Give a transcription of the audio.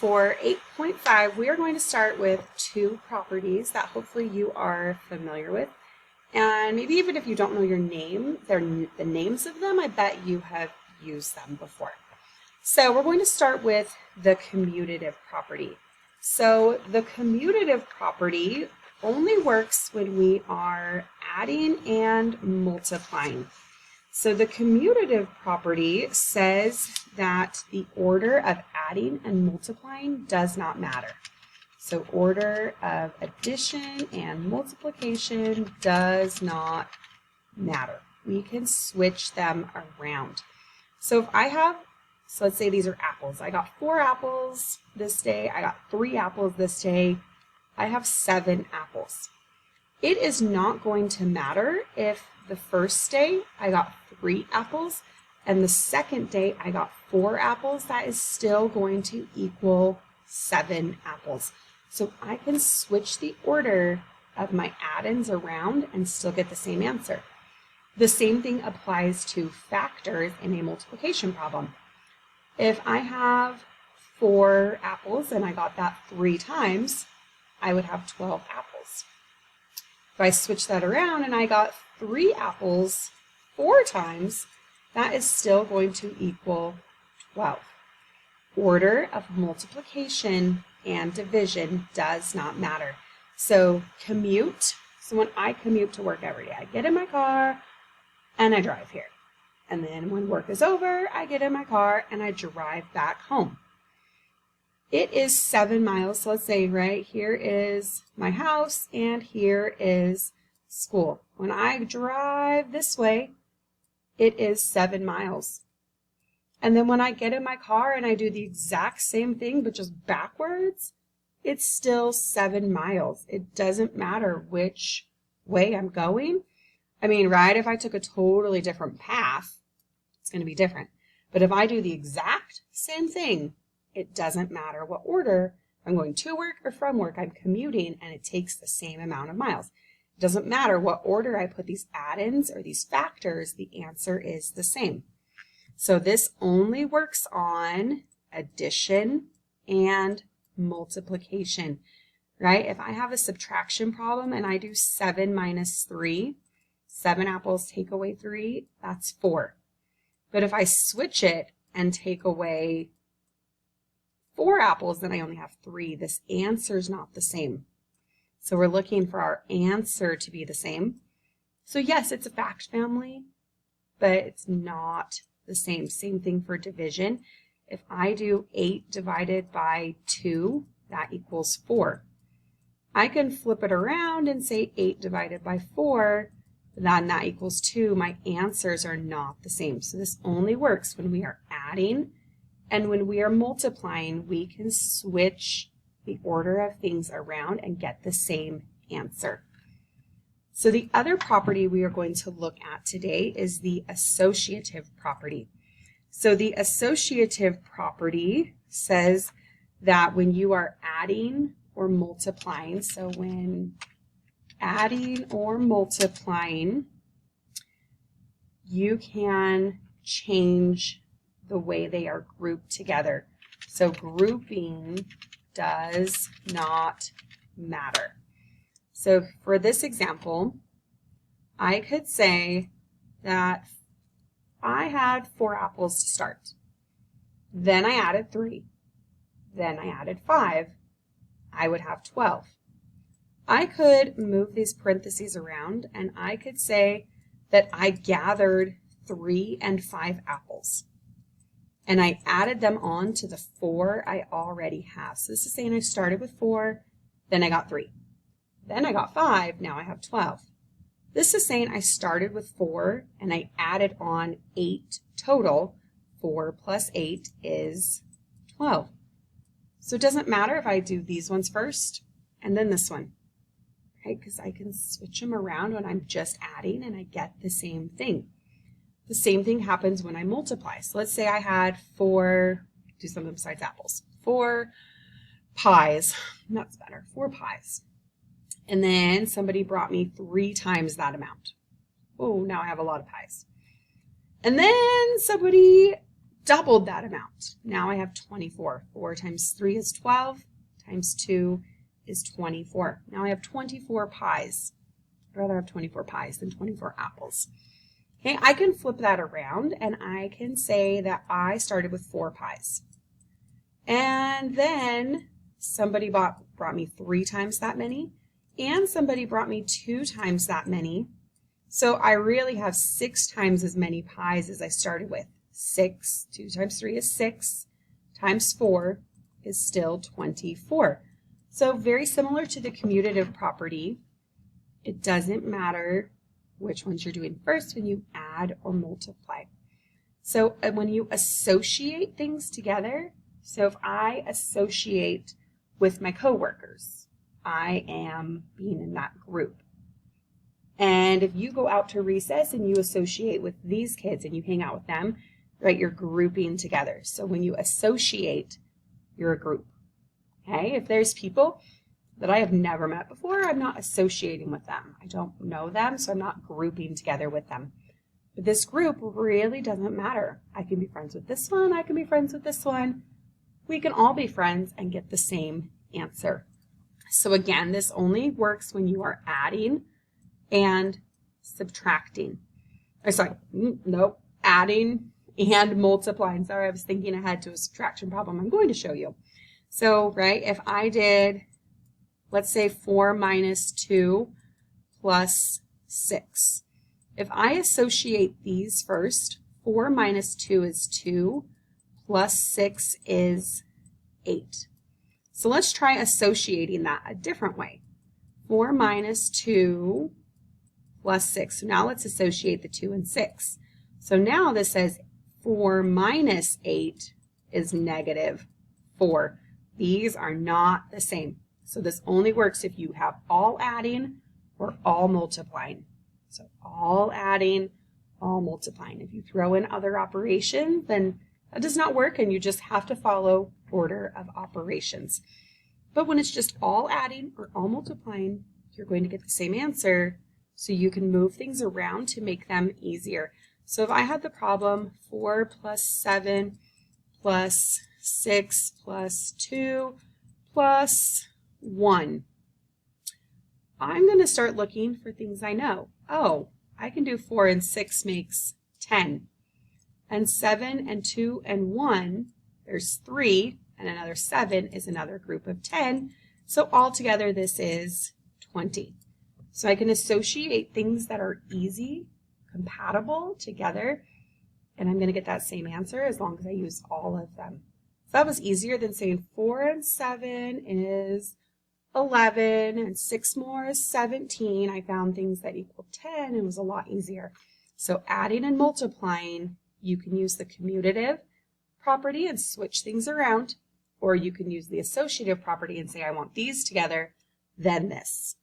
For 8.5, we are going to start with two properties that hopefully you are familiar with. And maybe even if you don't know your name, the names of them, I bet you have used them before. So we're going to start with the commutative property. So the commutative property only works when we are adding and multiplying. So the commutative property says that the order of adding and multiplying does not matter. So order of addition and multiplication does not matter. We can switch them around. So if I have, so let's say these are apples. I got 4 apples this day. I got 3 apples this day. I have 7 apples. It is not going to matter if the first day I got 3 apples and the second day I got 4 apples. That is still going to equal 7 apples. So I can switch the order of my add-ins around and still get the same answer. The same thing applies to factors in a multiplication problem. If I have 4 apples and I got that 3 times, I would have 12 apples. If I switch that around and I got 3 apples 4 times, that is still going to equal 12. Order of multiplication and division does not matter. So commute, so when I commute to work every day, I get in my car and I drive here. And then when work is over, I get in my car and I drive back home. It is 7 miles. So let's say right here is my house and here is school. When I drive this way, it is 7 miles. And then when I get in my car and I do the exact same thing, but just backwards, it's still 7 miles. It doesn't matter which way I'm going. I mean, right, if I took a totally different path, it's going to be different. But if I do the exact same thing, it doesn't matter what order I'm going to work or from work, I'm commuting and it takes the same amount of miles. It doesn't matter what order I put these add-ins or these factors, the answer is the same. So this only works on addition and multiplication, right? If I have a subtraction problem and I do 7 minus 3, 7 apples take away 3, that's 4. But if I switch it and take away 4 apples, then I only have 3. This answer is not the same. So we're looking for our answer to be the same. So yes, it's a fact family, but it's not the same. Same thing for division. If I do 8 divided by 2, that equals 4. I can flip it around and say 8 divided by 4, then that equals 2. My answers are not the same. So this only works when we are adding. And when we are multiplying, we can switch the order of things around and get the same answer. So the other property we are going to look at today is the associative property. So the associative property says that when you are adding or multiplying, so when adding or multiplying, you can change the way they are grouped together. So grouping does not matter. So for this example, I could say that I had 4 apples to start. Then I added 3. Then I added 5. I would have 12. I could move these parentheses around and I could say that I gathered 3 and 5 apples. And I added them on to the 4 I already have. So this is saying I started with 4, then I got 3. Then I got 5, now I have 12. This is saying I started with 4 and I added on 8 total. 4 plus 8 is 12. So it doesn't matter if I do these ones first and then this one, right? Because I can switch them around when I'm just adding and I get the same thing. The same thing happens when I multiply. So let's say I had 4, do something besides apples, 4 pies. That's better, 4 pies. And then somebody brought me 3 times that amount. Oh, now I have a lot of pies. And then somebody doubled that amount. Now I have 24. 4 times 3 is 12, times 2 is 24. Now I have 24 pies. I'd rather have 24 pies than 24 apples. Okay, I can flip that around and I can say that I started with 4 pies. And then somebody brought me 3 times that many, and somebody brought me 2 times that many. So I really have 6 times as many pies as I started with. 6, 2 times 3 is 6, times 4 is still 24. So very similar to the commutative property, it doesn't matter which ones you're doing first when you add or multiply. So when you associate things together, so if I associate with my coworkers, I am being in that group. And if you go out to recess and you associate with these kids and you hang out with them, right, you're grouping together. So when you associate, you're a group. Okay, if there's people that I have never met before, I'm not associating with them. I don't know them, so I'm not grouping together with them. But this group really doesn't matter. I can be friends with this one, I can be friends with this one. We can all be friends and get the same answer. So again, this only works when you are adding and subtracting. Adding and multiplying. Sorry, I was thinking ahead to a subtraction problem I'm going to show you. So, right, if I did, let's say 4 minus 2 plus 6. If I associate these first, 4 minus 2 is 2, plus 6 is 8. So let's try associating that a different way. 4 minus 2 plus 6. So now let's associate the 2 and 6. So now this says 4 minus 8 is negative 4. These are not the same. So this only works if you have all adding or all multiplying. So all adding, all multiplying. If you throw in other operations, then that does not work and you just have to follow order of operations. But when it's just all adding or all multiplying, you're going to get the same answer, so you can move things around to make them easier. So if I had the problem 4 plus 7 plus 6 plus 2 plus 1, I'm going to start looking for things I know. Oh, I can do 4 and 6 makes 10. And 7 and 2 and 1, there's 3, and another 7 is another group of 10. So altogether this is 20. So I can associate things that are easy, compatible together, and I'm going to get that same answer as long as I use all of them. So that was easier than saying 4 and 7 is 11, and 6 more is 17. I found things that equal 10, and it was a lot easier. So adding and multiplying, you can use the commutative property and switch things around, or you can use the associative property and say, I want these together, then this.